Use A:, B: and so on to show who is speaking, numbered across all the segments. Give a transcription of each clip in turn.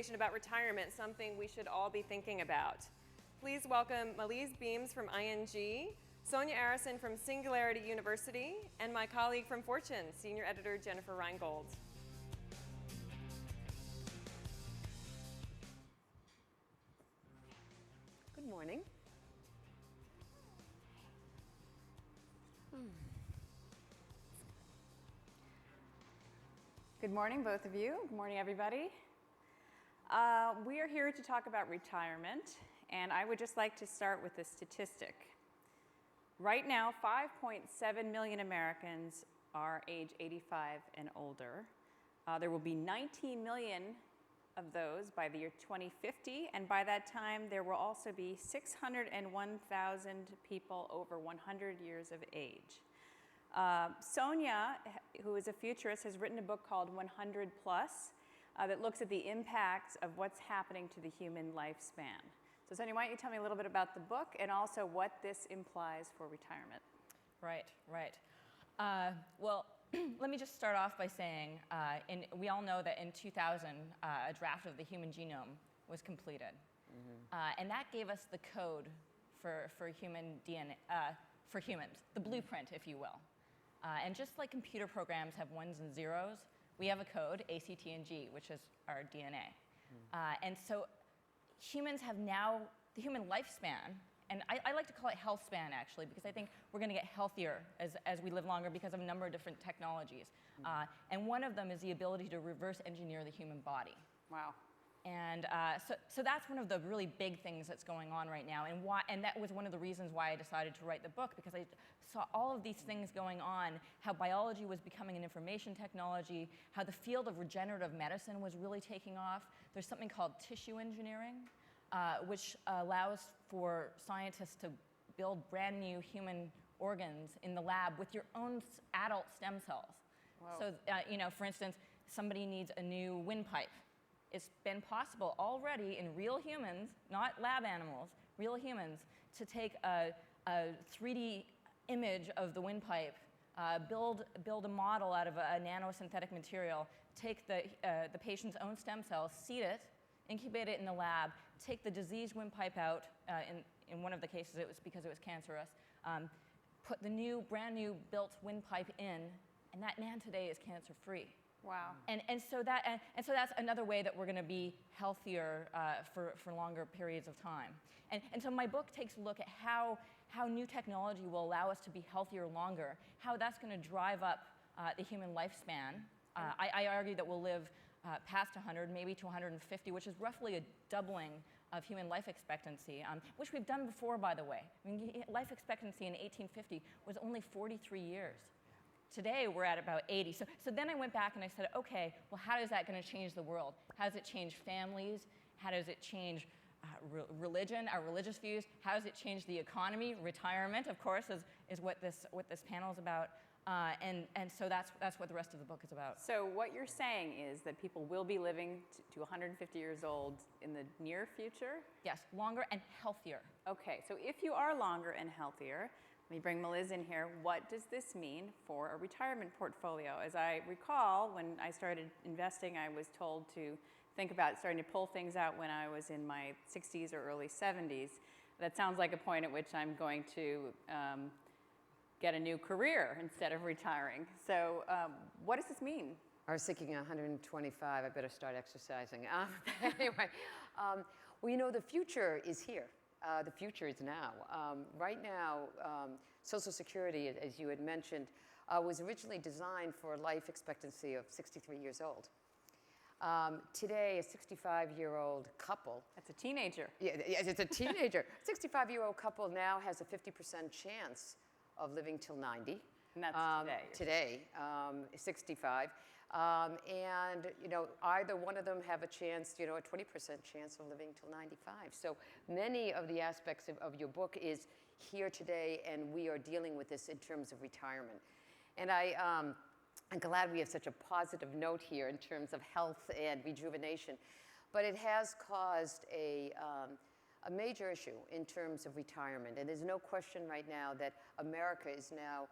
A: About retirement, something we should all be thinking about. Please welcome Maliz Beams from ING, Sonia Arrison from Singularity University, and my colleague from Fortune, Senior Editor Jennifer Reingold.
B: Good morning. Good morning, both of you. Good morning, everybody. We are here to talk about retirement, and I would just like to start with a statistic. Right now, 5.7 million Americans are age 85 and older. There will be 19 million of those by the year 2050, and by that time, there will also be 601,000 people over 100 years of age. Sonia, who is a futurist, has written a book called 100 Plus, that looks at the impacts of what's happening to the human lifespan. So Sonia, why don't you tell me a little bit about the book and also what this implies for retirement?
C: Right. Well, let me just start off by saying, we all know that in 2000, a draft of the human genome was completed. And that gave us the code for human DNA, for humans, the blueprint, if you will. And just like computer programs have ones and zeros, we have a code, A, C, T, and G, which is our DNA. And so humans have now, the human lifespan, and I like to call it health span, actually, because I think we're going to get healthier as we live longer because of a number of different technologies. And one of them is the ability to reverse engineer the human body.
B: Wow.
C: And so that's one of the really big things that's going on right now, and that was one of the reasons why I decided to write the book, because I saw all of these things going on, how biology was becoming an information technology, how the field of regenerative medicine was really taking off. There's something called tissue engineering, which allows for scientists to build brand new human organs in the lab with your own adult stem cells.
B: Wow.
C: So, for instance, somebody needs a new windpipe. It's been possible already in real humans, not lab animals, real humans, to take a 3D image of the windpipe, build a model out of a nanosynthetic material, take the patient's own stem cells, seed it, incubate it in the lab, take the diseased windpipe out. In one of the cases, it was because it was cancerous. Put the brand new built windpipe in, and that man today is cancer-free.
B: Wow.
C: And so that's another way that we're going to be healthier for longer periods of time. And so my book takes a look at how new technology will allow us to be healthier longer, how that's going to drive up the human lifespan. I argue that we'll live past 100, maybe to 150, which is roughly a doubling of human life expectancy, which we've done before, by the way. I mean, life expectancy in 1850 was only 43 years. Today, we're at about 80. So then I went back and I said, okay, well, how is that going to change the world? How does it change families? How does it change religion, our religious views? How does it change the economy? Retirement, of course, is what this panel is about. And so that's what the rest of the book is about.
B: So what you're saying is that people will be living to 150 years old in the near future?
C: Yes, longer and healthier.
B: Okay, so if you are longer and healthier, let me bring Maliz in here. What does this mean for a retirement portfolio? As I recall, when I started investing, I was told to think about starting to pull things out when I was in my 60s or early 70s. That sounds like a point at which I'm going to get a new career instead of retiring. So what does this mean?
D: I was thinking 125, I better start exercising. Anyway, well, the future is here. The future is now. Right now, Social Security, as you had mentioned, was originally designed for a life expectancy of 63 years old. Today, a 65-year-old couple.
B: That's a teenager.
D: Yeah, it's a teenager. 65-year-old couple now has a 50% chance of living till 90.
B: And that's
D: today. 65. And, either one of them have a chance, a 20% chance of living till 95. So many of the aspects of your book is here today, and we are dealing with this in terms of retirement. And I'm glad we have such a positive note here in terms of health and rejuvenation. But it has caused a major issue in terms of retirement. And there's no question right now that America is now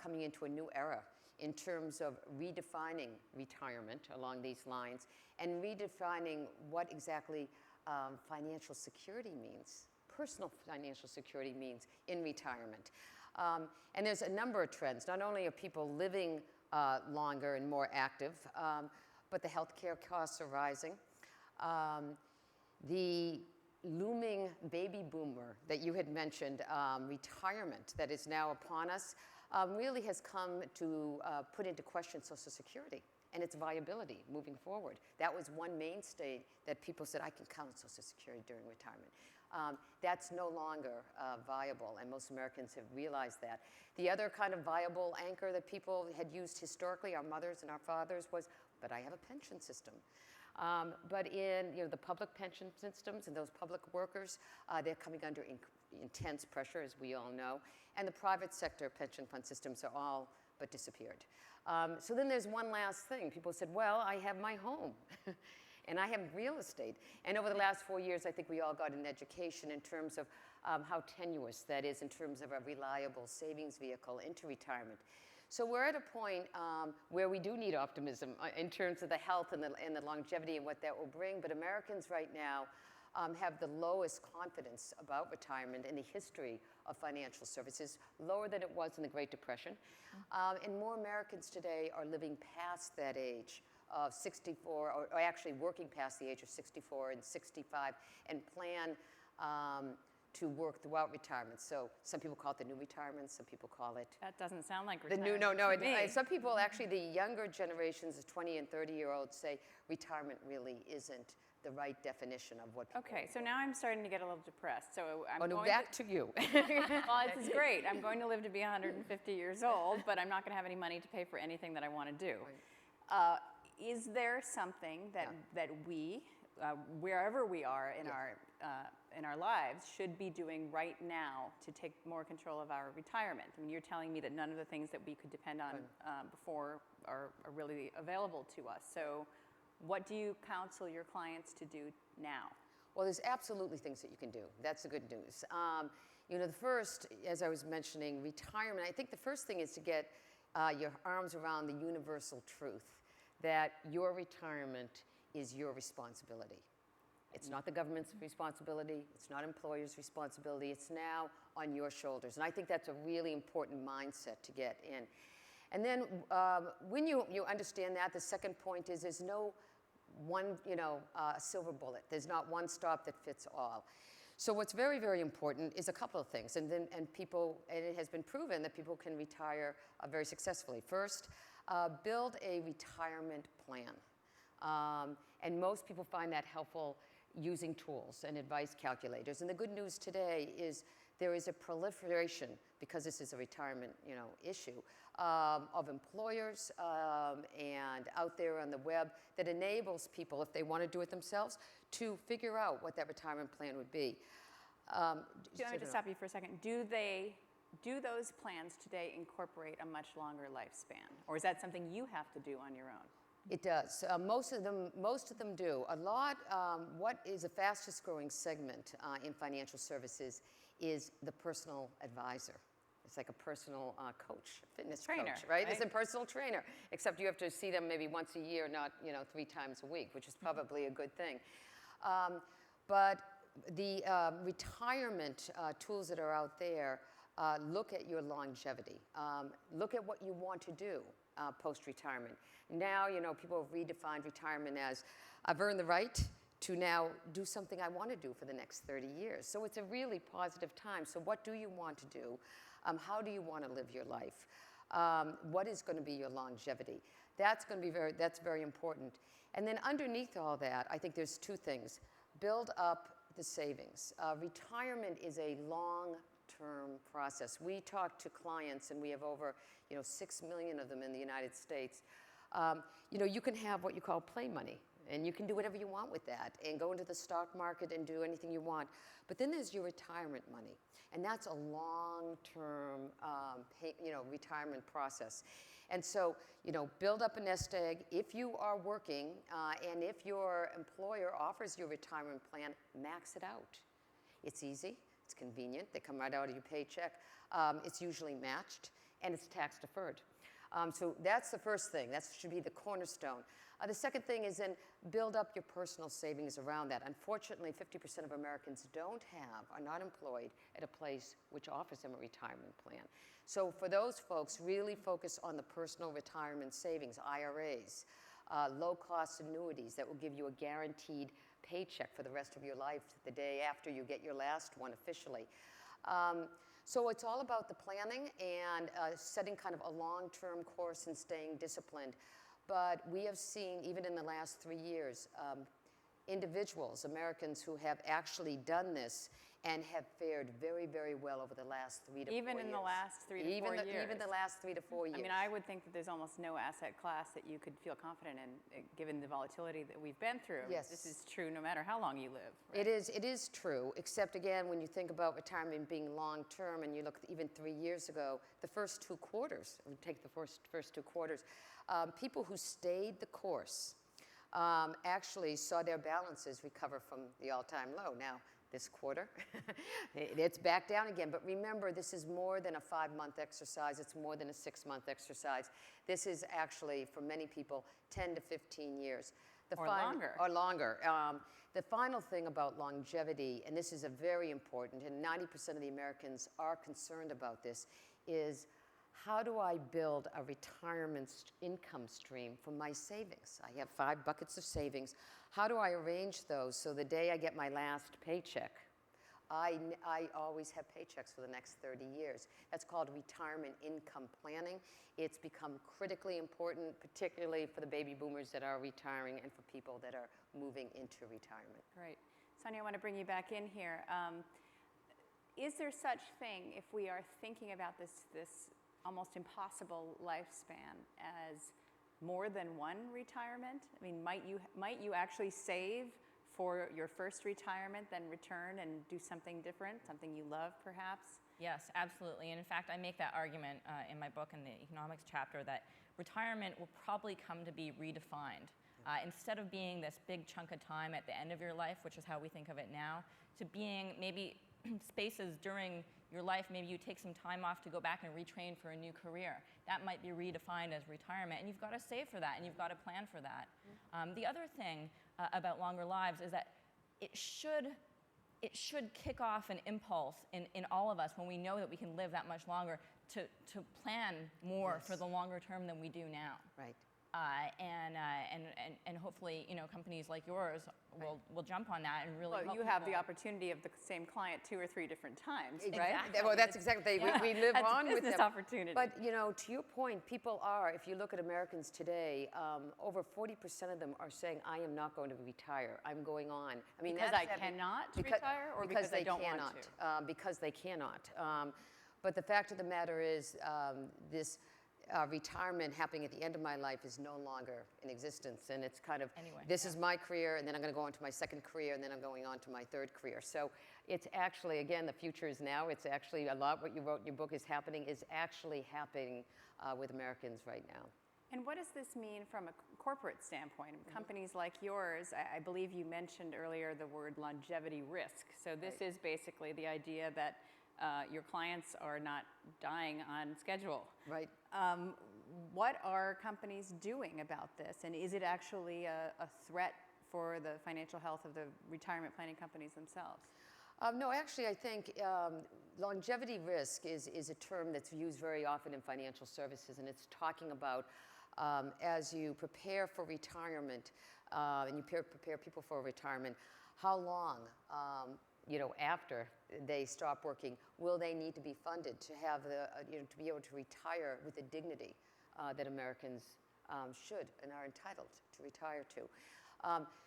D: coming into a new era in terms of redefining retirement along these lines and redefining what exactly financial security means, personal financial security means in retirement. And there's a number of trends. Not only are people living longer and more active, but the healthcare costs are rising. The looming baby boomer that you had mentioned, retirement that is now upon us, really has come to put into question Social Security and its viability moving forward. That was one mainstay that people said, I can count on Social Security during retirement. That's no longer viable, and most Americans have realized that. The other kind of viable anchor that people had used historically, our mothers and our fathers, was, but I have a pension system. But in the public pension systems and those public workers, they're coming under intense pressure, as we all know, and the private sector pension fund systems are all but disappeared. So then there's one last thing. People said, well, I have my home. And I have real estate. And over the last 4 years, I think we all got an education in terms of how tenuous that is in terms of a reliable savings vehicle into retirement. So we're at a point where we do need optimism in terms of the health and the longevity and what that will bring. But Americans right now have the lowest confidence about retirement in the history of financial services, lower than it was in the Great Depression. And more Americans today are living past that age of 64, or actually working past the age of 64 and 65, and plan to work throughout retirement. So some people call it the new retirement, some people call it...
B: That doesn't sound like
D: the
B: retirement.
D: Some people, actually the younger generations, the 20 and 30-year-olds, say retirement really isn't the right definition of what people
B: Okay, so now I'm starting to get a little depressed. So I'm
D: going back to you.
B: Well, this is great. I'm going to live to be 150 years old, but I'm not going to have any money to pay for anything that I want to do.
D: Right.
B: Is there something that we, wherever we are in our lives, should be doing right now to take more control of our retirement? I mean, you're telling me that none of the things that we could depend on before are really available to us. So what do you counsel your clients to do now?
D: Well, there's absolutely things that you can do. That's the good news. The first, as I was mentioning, retirement, I think the first thing is to get your arms around the universal truth that your retirement is your responsibility. It's not the government's responsibility. It's not employers' responsibility. It's now on your shoulders. And I think that's a really important mindset to get in. And then when you understand that, the second point is there's no one, silver bullet. There's not one stop that fits all. So what's very, very important is a couple of things. And it has been proven that people can retire very successfully. First, build a retirement plan. And most people find that helpful using tools and advice calculators. And the good news today is there is a proliferation, because this is a retirement issue, of employers and out there on the web that enables people, if they want to do it themselves, to figure out what that retirement plan would be.
B: Let me just stop you for a second. Do those plans today incorporate a much longer lifespan? Or is that something you have to do on your own?
D: It does. Most of them do. What is the fastest growing segment in financial services is the personal advisor. It's like a personal coach, fitness
B: trainer,
D: coach, right? It's a personal trainer, except you have to see them maybe once a year, not 3 times a week, which is probably a good thing. But the retirement tools that are out there look at your longevity. Look at what you want to do post-retirement. Now, people have redefined retirement as, I've earned the right to now do something I want to do for the next 30 years. So it's a really positive time. So what do you want to do? How do you want to live your life? What is going to be your longevity? That's very important. And then underneath all that, I think there's 2 things. Build up the savings. Retirement is a long-term process. We talk to clients, and we have over 6 million of them in the United States. You can have what you call play money, and you can do whatever you want with that and go into the stock market and do anything you want. But then there's your retirement money, and that's a long-term retirement process. And so, build up a nest egg. If you are working and if your employer offers you a retirement plan, max it out. It's easy. It's convenient. They come right out of your paycheck. It's usually matched, and it's tax deferred. So that's the first thing. That should be the cornerstone. The second thing is then build up your personal savings around that. Unfortunately, 50% of Americans are not employed at a place which offers them a retirement plan. So for those folks, really focus on the personal retirement savings, IRAs, low-cost annuities that will give you a guaranteed paycheck for the rest of your life the day after you get your last one officially. So it's all about the planning and setting kind of a long-term course and staying disciplined. But we have seen, even in the last 3 years, individuals, Americans who have actually done this and have fared very, very well over the last 3 to 4 years.
B: Even in the last 3 to 4 years?
D: Even the last 3 to 4 years.
B: I mean, I would think that there's almost no asset class that you could feel confident in, given the volatility that we've been through.
D: Yes.
B: This is true no matter how long you live. Right?
D: It is true, except again, when you think about retirement being long-term and you look even 3 years ago, the first 2 quarters, take the first 2 quarters, people who stayed the course actually saw their balances recover from the all-time low. Now, this quarter, it's back down again. But remember, this is more than a 5-month exercise. It's more than a 6-month exercise. This is actually, for many people, 10 to 15 years.
B: Longer.
D: Or longer. The final thing about longevity, and this is a very important, and 90% of the Americans are concerned about this, is how do I build a retirement income stream from my savings? I have 5 buckets of savings. How do I arrange those so the day I get my last paycheck, I always have paychecks for the next 30 years? That's called retirement income planning. It's become critically important, particularly for the baby boomers that are retiring and for people that are moving into retirement.
B: Great. Sonia, I want to bring you back in here. Is there such thing, if we are thinking about this almost impossible lifespan, as more than one retirement? I mean, might you actually save for your first retirement, then return and do something different, something you love perhaps?
C: Yes, absolutely. And in fact, I make that argument in my book in the economics chapter that retirement will probably come to be redefined. Instead of being this big chunk of time at the end of your life, which is how we think of it now, to being maybe spaces during your life, maybe you take some time off to go back and retrain for a new career. That might be redefined as retirement, and you've got to save for that, and you've got to plan for that. The other thing about longer lives is that it should kick off an impulse in all of us when we know that we can live that much longer to plan more for the longer term than we do now.
D: Right.
C: And hopefully, companies like yours will jump on that and really help
B: you have
C: people.
B: the opportunity of the same client 2 or 3 different times,
C: Exactly.
B: right?
D: Well, that's exactly, we live
B: That's
D: on
B: a
D: with
B: business
D: them.
B: opportunity.
D: But, to your point, people are, if you look at Americans today, over 40% of them are saying, I am not going to retire. I'm going on. I mean,
B: because I cannot retire, or because I don't want to?
D: Because they cannot. But the fact of the matter is, this retirement happening at the end of my life is no longer in existence. And it's kind of, this is my career, and then I'm going to go on to my second career, and then I'm going on to my third career. So it's actually, again, the future is now. It's actually a lot what you wrote in your book is actually happening with Americans right now.
B: And what does this mean from a corporate standpoint? Companies like yours, I believe you mentioned earlier the word longevity risk. So this is basically the idea that your clients are not dying on schedule.
D: Right.
B: What are companies doing about this? And is it actually a threat for the financial health of the retirement planning companies themselves?
D: No, actually, I think longevity risk is a term that's used very often in financial services, and it's talking about as you prepare for retirement and you prepare people for retirement, how long after they stop working, will they need to be funded to have to be able to retire with the dignity that Americans should and are entitled to retire to.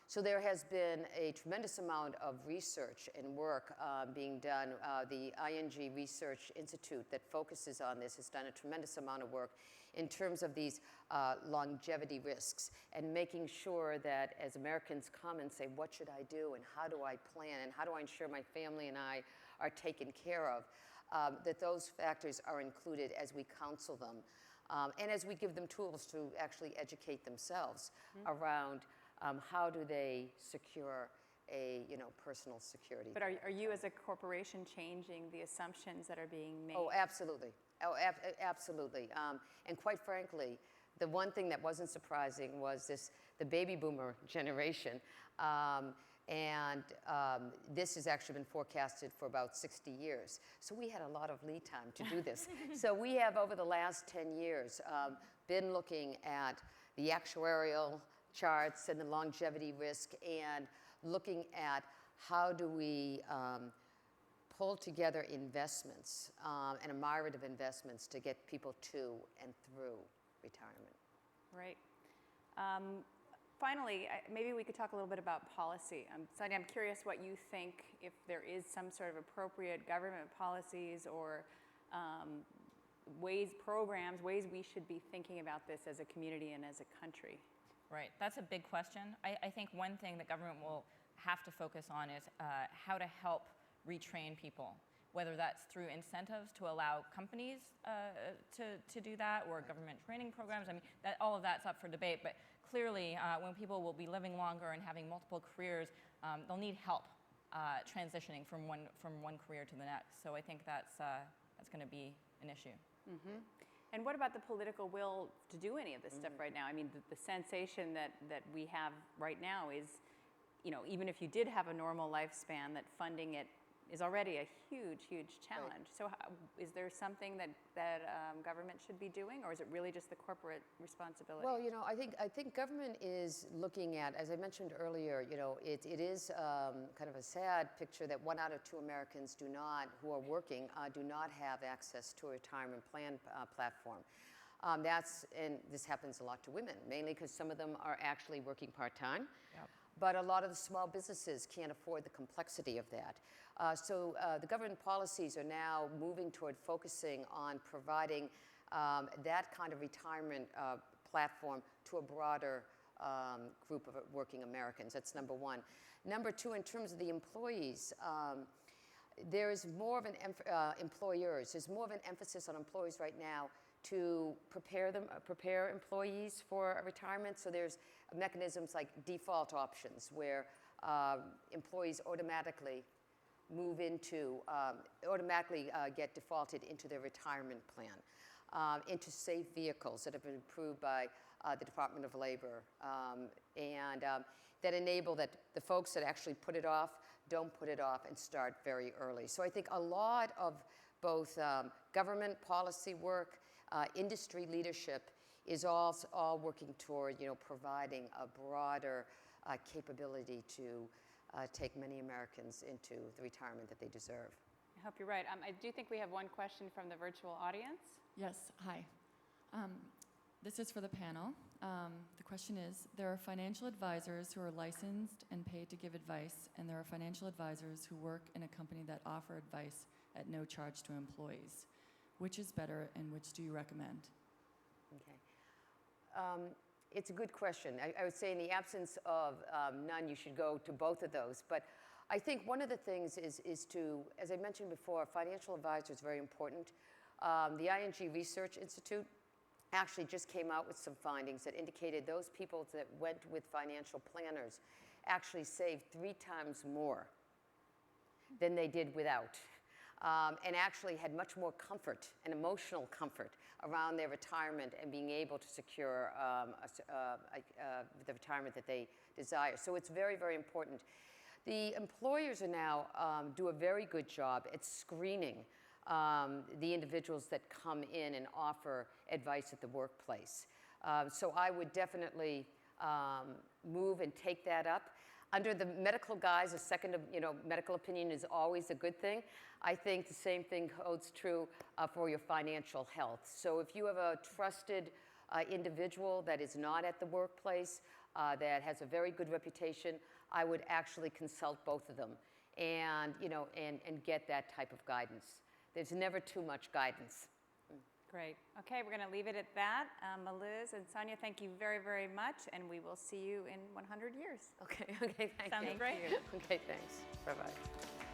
D: So there has been a tremendous amount of research and work being done. The ING Research Institute that focuses on this has done a tremendous amount of work in terms of these longevity risks and making sure that as Americans come and say, what should I do and how do I plan and how do I ensure my family and I are taken care of, that those factors are included as we counsel them and as we give them tools to actually educate themselves around how do they secure a personal security.
B: But are you as a corporation changing the assumptions that are being made?
D: Oh, absolutely. Oh, absolutely. And quite frankly, the one thing that wasn't surprising was the baby boomer generation. This has actually been forecasted for about 60 years. So we had a lot of lead time to do this. So we have, over the last 10 years, been looking at the actuarial charts and the longevity risk and looking at how do we pull together investments and a myriad of investments to get people to and through retirement.
B: Right. Finally, maybe we could talk a little bit about policy. Sonia, I'm curious what you think, if there is some sort of appropriate government policies or programs, ways we should be thinking about this as a community and as a country.
C: Right, that's a big question. I think one thing that government will have to focus on is how to help retrain people, whether that's through incentives to allow companies to do that, or government training programs. I mean, all of that's up for debate, but clearly when people will be living longer and having multiple careers, they'll need help transitioning from one career to the next. So I think that's going to be an issue.
B: Mm-hmm. And what about the political will to do any of this stuff right now? I mean, the sensation that we have right now is, even if you did have a normal lifespan, that funding it is already a huge, huge challenge. Right. So is there something that government should be doing, or is it really just the corporate responsibility?
D: Well, I think government is looking at, as I mentioned earlier, it is kind of a sad picture that 1 out of 2 Americans who are working do not have access to a retirement plan platform. And this happens a lot to women, mainly because some of them are actually working part-time. Yep. But a lot of the small businesses can't afford the complexity of that. So the government policies are now moving toward focusing on providing that kind of retirement platform to a broader group of working Americans. That's number one. Number two, in terms of the employees, there is more of an there's more of an emphasis on employees right now to prepare employees for retirement. So there's mechanisms like default options where employees automatically get defaulted into their retirement plan, into safe vehicles that have been approved by the Department of Labor, and that enable that the folks that actually put it off don't put it off and start very early. So I think a lot of both government policy work, industry leadership is all working toward providing a broader capability to take many Americans into the retirement that they deserve.
B: I hope you're right. I do think we have one question from the virtual audience.
E: Yes, hi. This is for the panel. The question is, there are financial advisors who are licensed and paid to give advice, and there are financial advisors who work in a company that offer advice at no charge to employees. Which is better, and which do you recommend?
D: Okay. It's a good question. I would say in the absence of none, you should go to both of those. But I think one of the things is to, as I mentioned before, financial advisor is very important. The ING Research Institute actually just came out with some findings that indicated those people that went with financial planners actually saved 3 times more than they did without. And actually had much more comfort and emotional comfort around their retirement and being able to secure the retirement that they desire. So it's very, very important. The employers are now do a very good job at screening the individuals that come in and offer advice at the workplace. So I would definitely move and take that up. Under the medical guise, a second, medical opinion is always a good thing. I think the same thing holds true for your financial health. So if you have a trusted individual that is not at the workplace, that has a very good reputation, I would actually consult both of them and get that type of guidance. There's never too much guidance.
B: Great. Okay, we're going to leave it at that. Maliz and Sonia, thank you very, very much, and we will see you in 100 years.
D: Okay, thanks.
B: Sounds great.
D: Okay, thanks. Bye-bye.